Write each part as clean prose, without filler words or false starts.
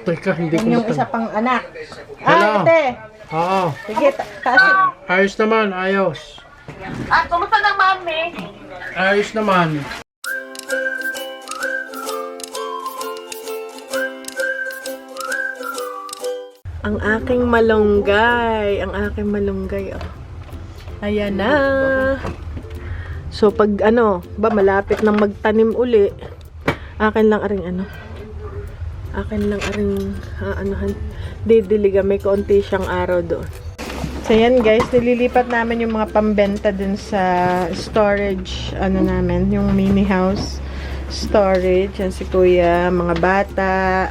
Teka, hindi ko Yan yung matan. isa pang anak. Hello. Ate. Oo. Sige, kasi. Ayos naman, ayos. Kumusta na, mami? Ayos naman. Ang aking malunggay. Ang aking malunggay. Oh. Ayan na. So, pag malapit na magtanim uli, akin lang aring didiliga. May kaunti siyang araw doon. So, yan guys, nililipat namin yung mga pambenta dun sa storage, namin, yung mini house storage. Yan si kuya, mga bata.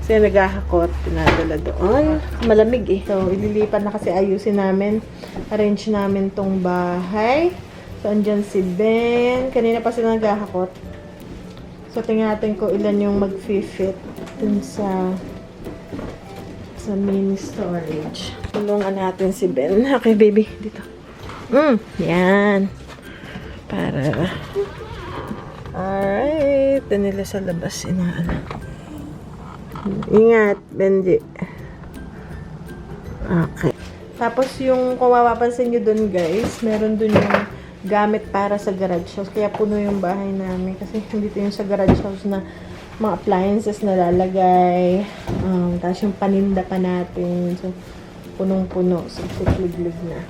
So, yan, naghahakot, pinadala doon. Malamig eh. So, ililipat na kasi ayusin namin. Arrange namin tong bahay. So, andyan si Ben. Kanina pa sila naghahakot. So, tingnan natin kung ilan yung mag-fit dun sa mini storage. Tulungan natin si Ben. Okay, baby. Dito. Yan. Para. Alright. Ito nila sa labas. Ingat, Benji. Okay. Tapos yung, kung mapapansin nyo dun, guys, meron dun yung gamit para sa garage house. Kaya puno yung bahay namin. Kasi dito yung sa garage house na mga appliances na lalagay. Tapos yung paninda pa natin. So, punong-puno. So, liglig na.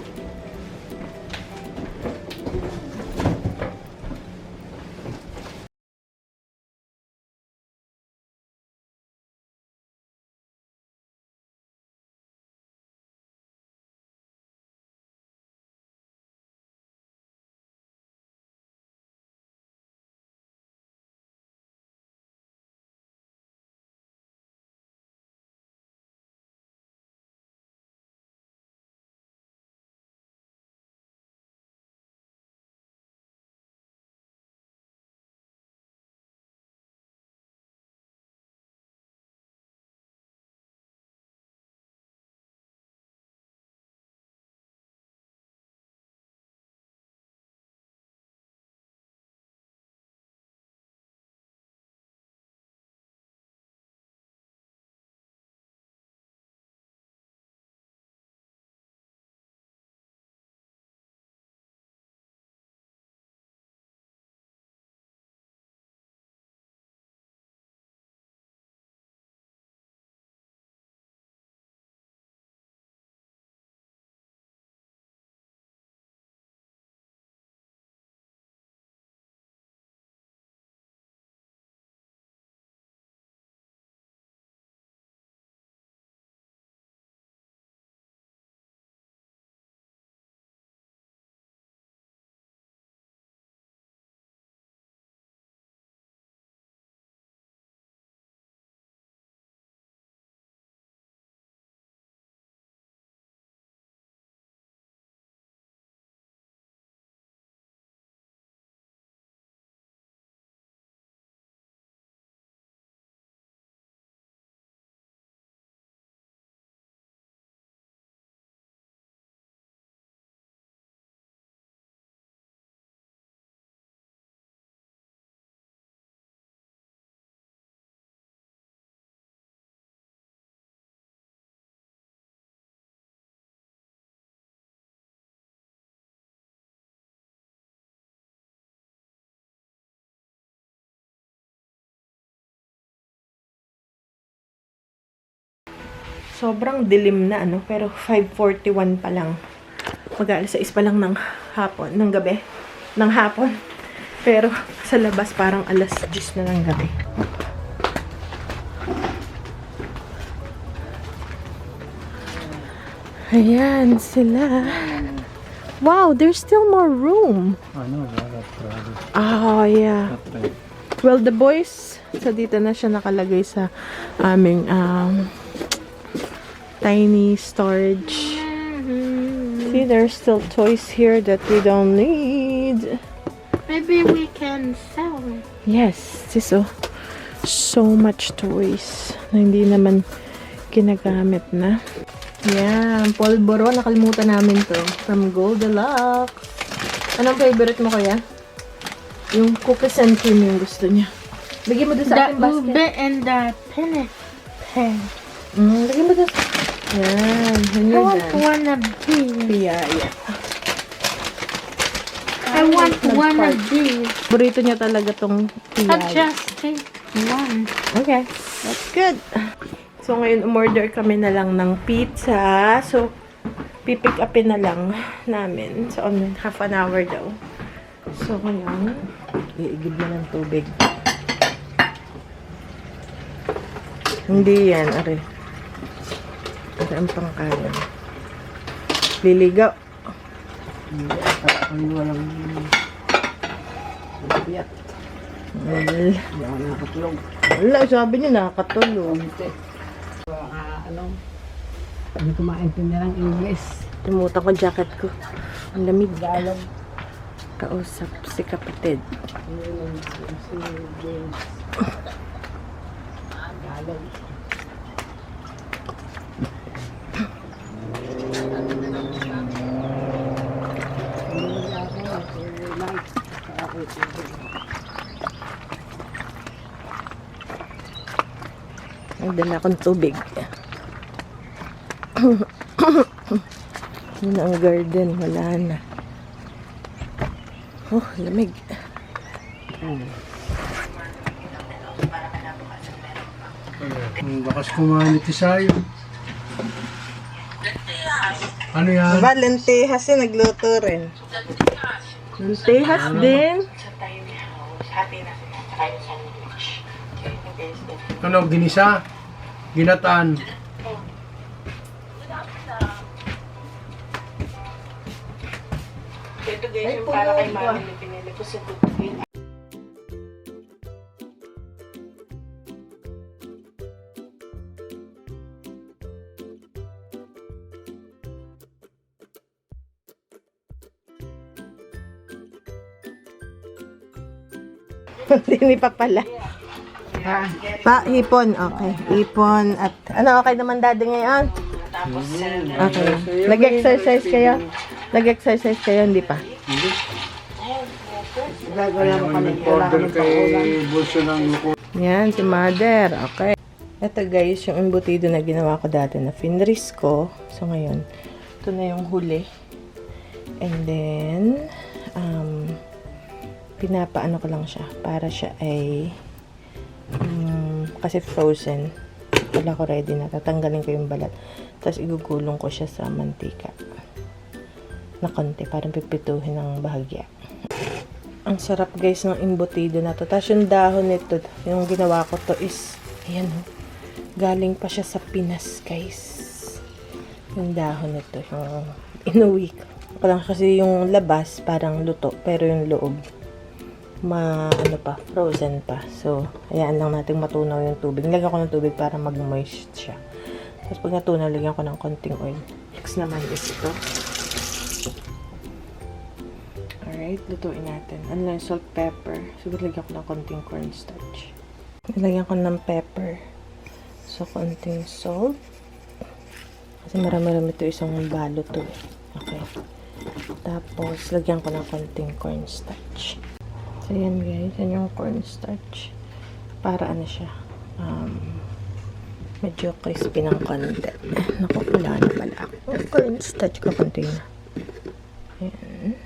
Sobrang dilim na pero 5:41 pa lang. Mag-aalas 6 pa lang ng hapon, ng gabi, ng hapon. Pero sa labas parang alas 10 na ng gabi. Ayan sila. Wow, there's still more room. I know, that's probably. Oh, yeah. Well, the boys, so dito na siya nakalagay sa aming tiny storage. See, there's still toys here that we don't need. Maybe we can sell it. Yes, this so much toys na hindi naman ginagamit na. Yan, Polvoro. Nakalimutan namin to. From Goldilocks. Anong favorite mo kaya? Yung cookies and cream yung gusto niya. Bigyan mo doon sa The ating basket. ube and the penne. Lagyan mo doon. Yan. I Yan want yan. one of these. Piyaya. I want one of these. Burrito niya talaga tong I'll piyaya. just take one. Okay. That's good. So, ngayon, umorder kami na lang ng pizza. So, pipick upin na lang namin. So, half an hour daw. So, ngayon, iigib na ng tubig. Hindi yan, are. Are ang pangkalan. Liligaw. Ay, walang biyak. Well, Hindi ako nakatulog. wala, sabi niya nakakatulog. Hindi ko maintindihan ng English. Tumutan ko jacket ko. Ang lamig. Galog. Kausap si kapatid. Si James. Galog. Nagdala akong tubig. Yun ang garden. Wala na. Oh, lamig. Ang bakas kumain ni Tisayo. Ano yan? Diba, lentehas yun. Nagluto rin. Lentehas din. Ano, ginisa? Ginataan? Ito guys, yung para kay mami na pinili ko sa tutugin. Hindi pa pala. Hipon. Okay. Hipon at ano, okay naman daddy ngayon? Okay. Nag-exercise kayo? Nag-exercise kayo, hindi pa? Order kay Bulso ng Luko. Yan, si mother. Okay. Ito guys, yung embutido na ginawa ko dati na finris ko. So ngayon, ito na yung huli. And then, pinapaano ko lang siya para siya ay kasi frozen. Wala ko ready na. Tatanggalin ko yung balat. Tapos igugulong ko siya sa mantika na konti. Parang pipituhin ng bahagya. Ang sarap guys ng embutido na to. Tapos yung dahon nito, yung ginawa ko to is, ayan o. Galing pa siya sa Pinas guys. Yung dahon nito. Yung inuwi ko. Lang kasi yung labas parang luto. Pero yung loob frozen pa. So, hayaan lang natin matunaw yung tubig. Nilagyan ko ng tubig para mag-moist siya. Tapos pag natunaw, lagyan ko ng konting oil. Next naman is ito. Alright, lutuin natin. Ano lang, salt, pepper. Siguro lagyan ko ng konting cornstarch. Nilagyan ko ng pepper. So, konting salt. Kasi marami-rami ito isang balot to. Okay. Tapos, lagyan ko ng konting cornstarch. So, yan guys. Yan yung cornstarch. Para ano siya. Medyo crispy ng konti. Naku, wala na pala ako. Cornstarch ko konti na. Ayan.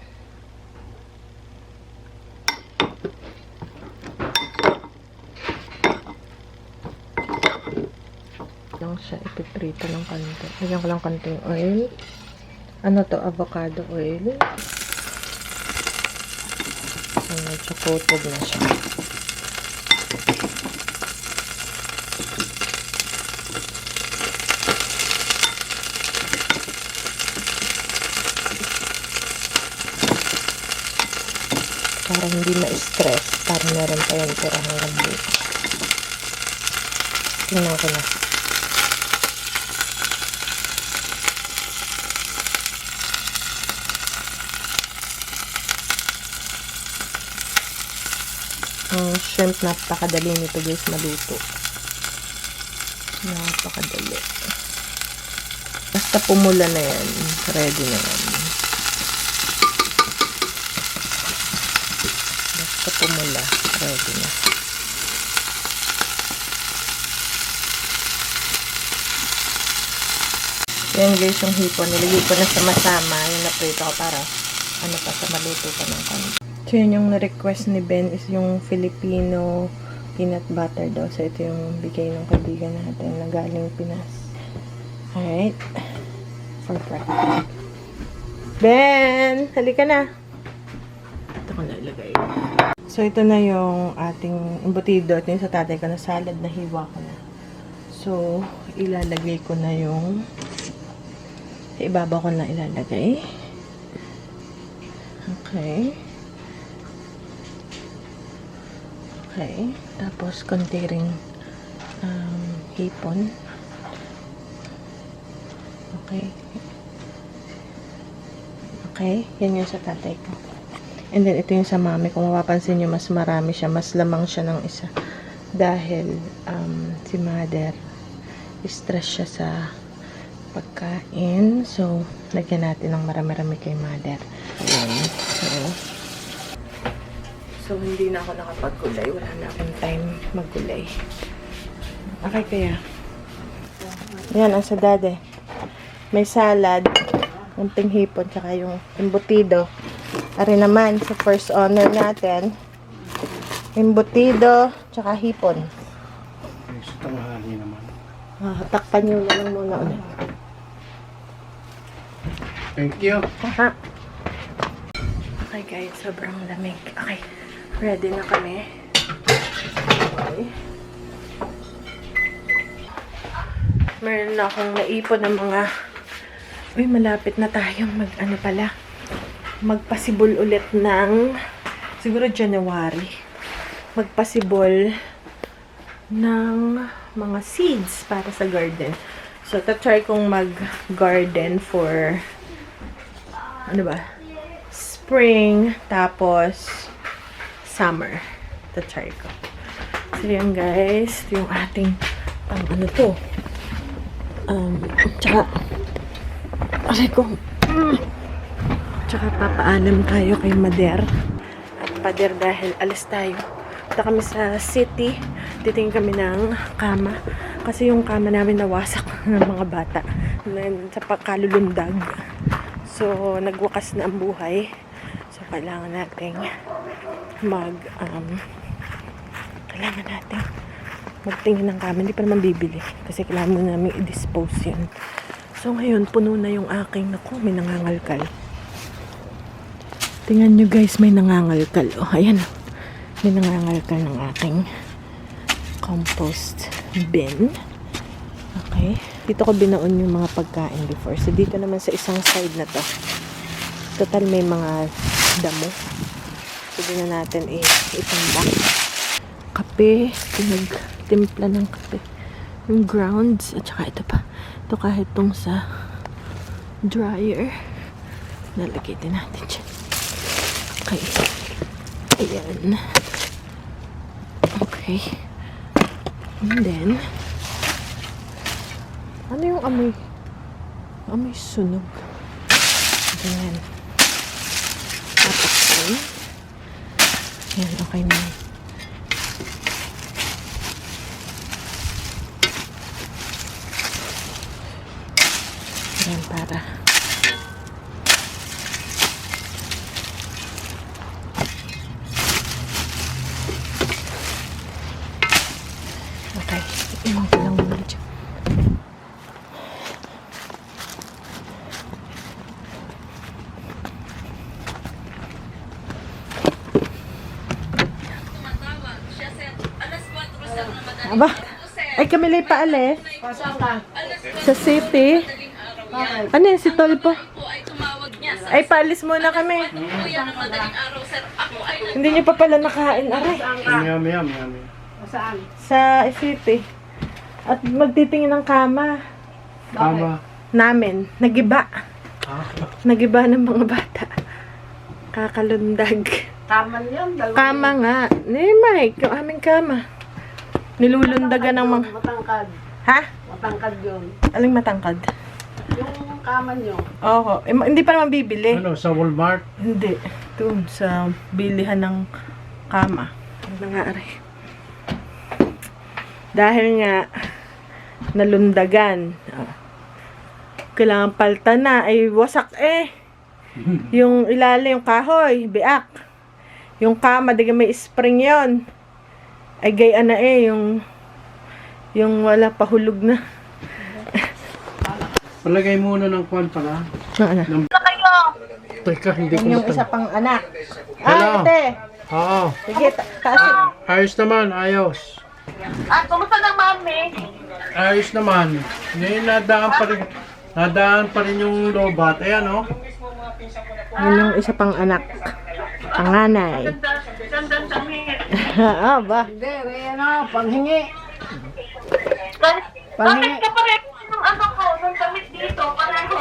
Lang siya ipiprito ng konti. Lagyan ko lang konting oil. Ano to? Avocado oil. Medyo coated na siya. Para hindi ma-stress. Para meron pa yung tira hanggang dito. Tingnan ko na. Ang shrimp, napakadali nito guys maluto. Napakadali. Basta pumula na yan, ready na yan. Basta pumula, ready na. Yan guys, yung hipon. Nilagay ko na sa masama. Yung naprito ko para ano pa sa maluto pa ng konti. So, yun yung na-request ni Ben is yung Filipino peanut butter daw. So, ito yung bigay ng kaibigan natin na galing Pinas. Alright. For practice. Ben! Halika na! Ito ko nalagay. So, ito na yung ating embutido. Ito yung sa tatay ko na salad na hiwa ko na. So, ilalagay ko na yung sa ibabaw ko na ilalagay. Okay. Okay. Tapos, konti ring hipon. Okay. Okay. Yan yung sa tatay ko. And then, ito yung sa mami. Kung mapapansin nyo, mas marami siya. Mas lamang siya ng isa. Dahil, si mother, stress siya sa pagkain. So, lagyan natin ng marami-rami kay mother. Ayan. So, hindi na ako nakapag-gulay. Wala na akong time mag-gulay. Okay, kaya. Yan, ang sa dade. May salad, unting hipon, tsaka yung embutido. Ari naman, sa first honor natin, embutido, tsaka hipon. Sa tanghali naman. Takpan nyo na lang muna ulit. Thank you. Aha. Okay guys, sobrang lamig. Okay, ready na kami. Okay. Meron na akong naipon ng mga... Uy, malapit na tayong magpasibol ulit ng... Siguro January. Magpasibol ng mga seeds para sa garden. So, try kong mag-garden for... Ano ba? Spring, tapos summer. Try ko. So, yan guys. Ito yung ating ano to. Tsaka aray ko. Tsaka papaalam tayo kay Mader at Pader dahil alis tayo. Punta kami sa city. Titingin kami ng kama. Kasi yung kama namin nawasak ng mga bata. Sa pagkalulundag. So, nagwakas na ang buhay. So, kailangan nating magtingin ng kama. Hindi pa naman bibili. Kasi kailangan mo namin i-dispose yun. So, ngayon, puno na yung aking, naku, may nangangalkal. Tingnan nyo guys, may nangangalkal. Oh, ayan. May nangangalkal ng aking compost bin. Okay. Dito ko binaon yung mga pagkain before. So, dito naman sa isang side na to. Total may mga damo. So, dito na natin itambak. Kape. Pinagtimpla ng kape. Yung grounds. At saka ito pa. Ito kahit tong sa dryer. Nalagay din natin dyan. Okay. Ayan. Okay. And then, ano yung amoy? Amoy sunog. Ayan. Tapos yun. Ayan, okay na. Ayan, para. Okay. Iwan ko lang muna dyan. Aba, ay kami lay paalis. Sa city. Ano yan, si Tolpo? Ay, paalis muna kami. Hindi niyo pa pala nakain, aray. Yum. Sa city. At magtitingin ng kama. Kama. Namin. Nagiba. Nagiba ng mga bata. Kakalundag. Kaman yun. Kama nga. Ni Mike, yung aming kama. Nilulundagan ng mga... Matangkad. Ha? Matangkad yun. Aling matangkad? Yung kaman nyo. Oo. Hindi pa naman bibili. Ano, sa Walmart? Hindi. Doon sa bilihan ng kama. Ano nga, aray. Dahil nga nalundagan. Kailangan palta na. Ay, wasak eh. Yung ilalim, yung kahoy, biak. Yung kama, di may spring yon. Ay, gaya na eh. Yung wala, pahulog na. Palagay muna ng kwan pala. Ano? Teka, hindi ko Yung isa pang anak. Ah, Hello. ate. Oo. Sige, taas. Ayos naman, ayos. Kumusta ng mami? Ayos naman. Ngayon nadaan pa rin yung lobat. Ayan, oh. Yun yung isa pang anak. Panganay. Gandang damit. Ah, ba? Hindi, panghingi. Bakit ka pareho ng ng damit dito? Pareho.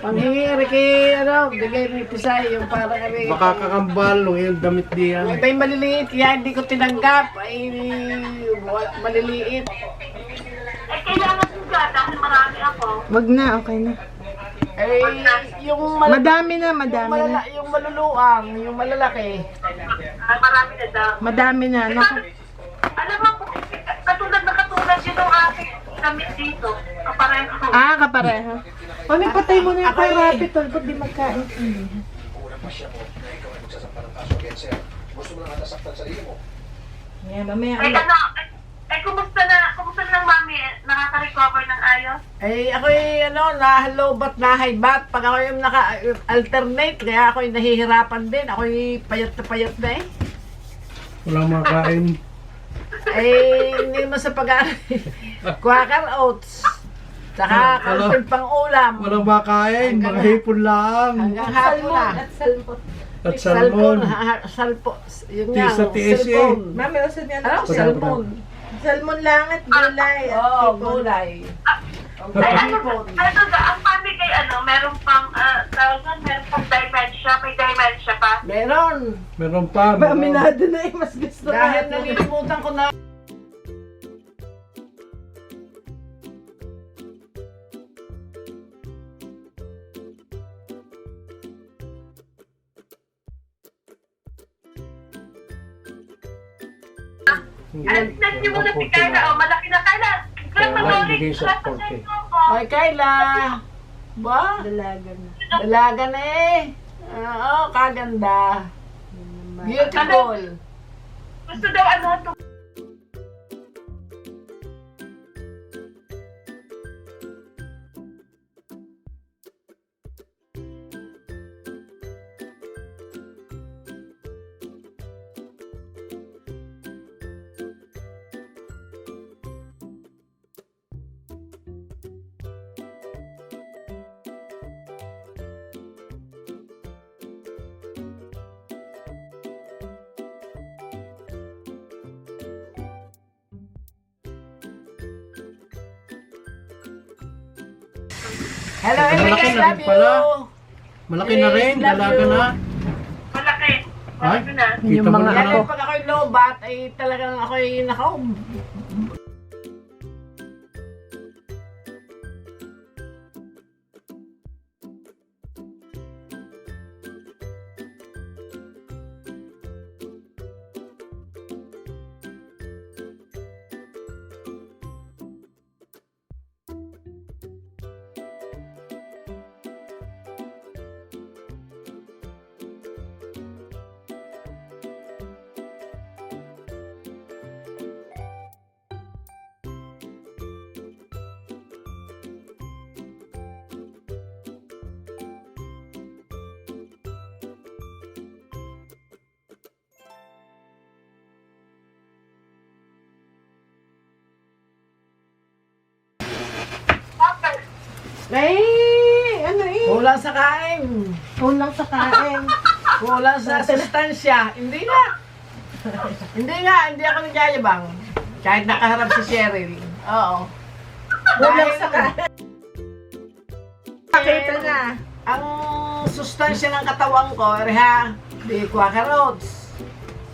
Panghingi, Ricky, bigay ni Pisay, yung para kami. Baka kakambal, yung damit diyan. Iba'y maliliit, kaya hindi ko tinanggap. Ay, maliliit. Ay, kailangan ko ka dahil marami ako. Wag na, okay na. Ay, yung Madami na, madami na. yung maluluang, yung malalaki. Ay, marami na daw. Madami na. Naku. Alam mo, katulad yun ang aking damit dito. Kapareho. Ah, kapareho. Mami, patay mo na yung kay Rapid, tol. Ba't di magkain? Yan, mamaya. Ay, kumusta na ng mami? Nakaka-recover ng ayos? Ay, ako'y nahalobat, nahaybat. Pag ako yung naka-alternate, kaya ako'y nahihirapan din. Ako'y payat na eh. Walang makain. Ay, hindi naman sa pag-aaral. Quaker oats. Tsaka kalpin pang ulam. Walang makain, mga hipon lang. Hanggang hapon na. At salmon. Salpo. Yun Di nga. sa tiis eh. Cellphone. Mami, usad niya. Ano? Salmon. Salmon lang at gulay. at Oo, hipon. gulay. Ay, ang mami kay meron pang, meron pang dementia. May dementia pa. Meron. Meron pa. Aminado na eh, mas gusto Dahil natin. nalilimutan ko na. Ay, nagsimula si Carla. Malaki na Carla. bigay sa 40. Ay, Kayla. Ba? Dalaga na. Dalaga na eh. Oo, kaganda. Beautiful. Gusto daw Hello, Malaki Eric, I na love rin pala. you. Malaki na rin, Love dalaga you. na. malaki. Ay, Malaki na. kita Yung mo mga na Kaya ano. pag ako'y lobat, ay talagang ako'y Ay, ano eh. kulang sa kain. Kulang sa kain. Kulang sa sustansya. Hindi nga. Hindi ako nagyayabang. Kahit nakaharap si Cheryl. Oo. Kulang sa kain. Pakita na. Ang sustansya ng katawan ko, di quaker oats.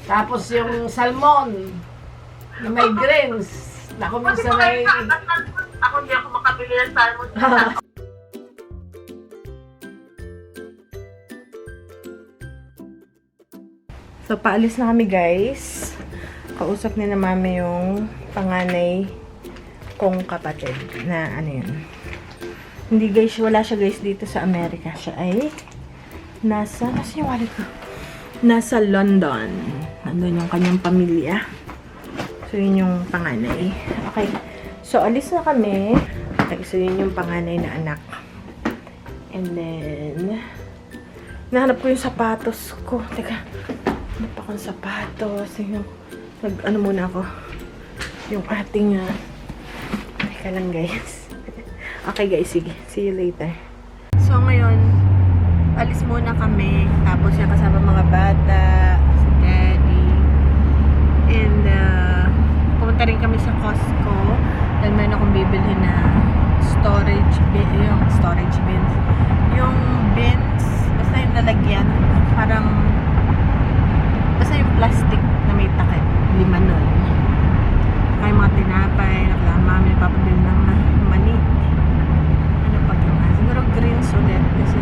Tapos yung salmon, na may greens. Naku, minsan ay... Ako hindi ako makabili ng salmon. So, paalis na kami, guys. Kausap ni na mami yung panganay kong kapatid na ano yun. Hindi guys, wala siya guys dito sa Amerika. Siya ay nasa yung wallet ko? Nasa London. Nandun yung kanyang pamilya. So, yun yung panganay. Okay. So, alis na kami. Okay, so yun yung panganay na anak. And then, nahanap ko yung sapatos ko. Teka, hanap akong sapatos. Yung, ano muna ako. Yung ating, teka lang guys. Okay guys, sige. See you later. So, ngayon, alis muna kami. Tapos yung kasama mga bata, si Daddy. And, pumunta rin kami sa Costco. Dahil meron akong bibilhin na storage bin. Yung storage bins. Yung bins, basta yung lalagyan. Parang, basta yung plastic na may takip. 5 nun. Kaya mga tinapay, nakala mami, papabili ng mani. Ano pa yung siguro greens ulit kasi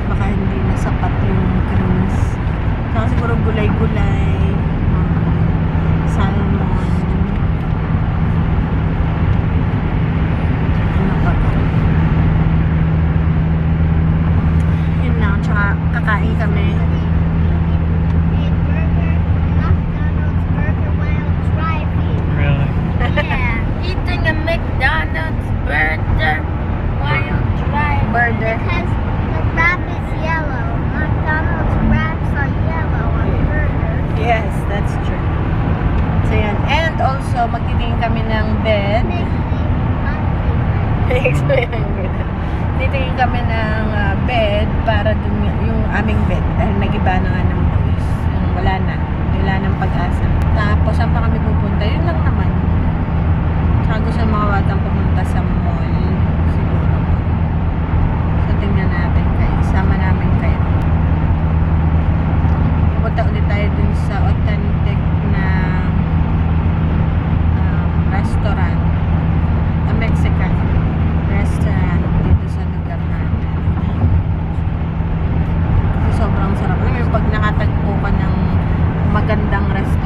baka hindi na sapat yung greens. Saka siguro gulay-gulay, salmon, ano pa ba? Yun lang, tsaka kakain kami. Really? Yeah, eating a McDonald's burger while driving. Burger. Because the wrap is yellow. McDonald's wraps are yellow on burgers. Yes, that's true. So yan. And also, magtitingin kami ng bed. Makes me hungry. Titingin kami ng bed para dun yung aming bed. Dahil nag-iba na nga ng boys. Yung wala na. Wala ng pag-asa. Tapos, saan pa kami pupunta? Yun lang naman. Saka gusto ng mga batang pumunta sa mall. Siguro. So, tingnan natin kayo. Sama namin kayo. Pupunta ulit tayo dun sa authentic na restaurant. A Mexican restaurant dito sa lugar natin. Kasi sobrang sarap. Alam mo yung pag nakatagpo ka ng magandang restaurant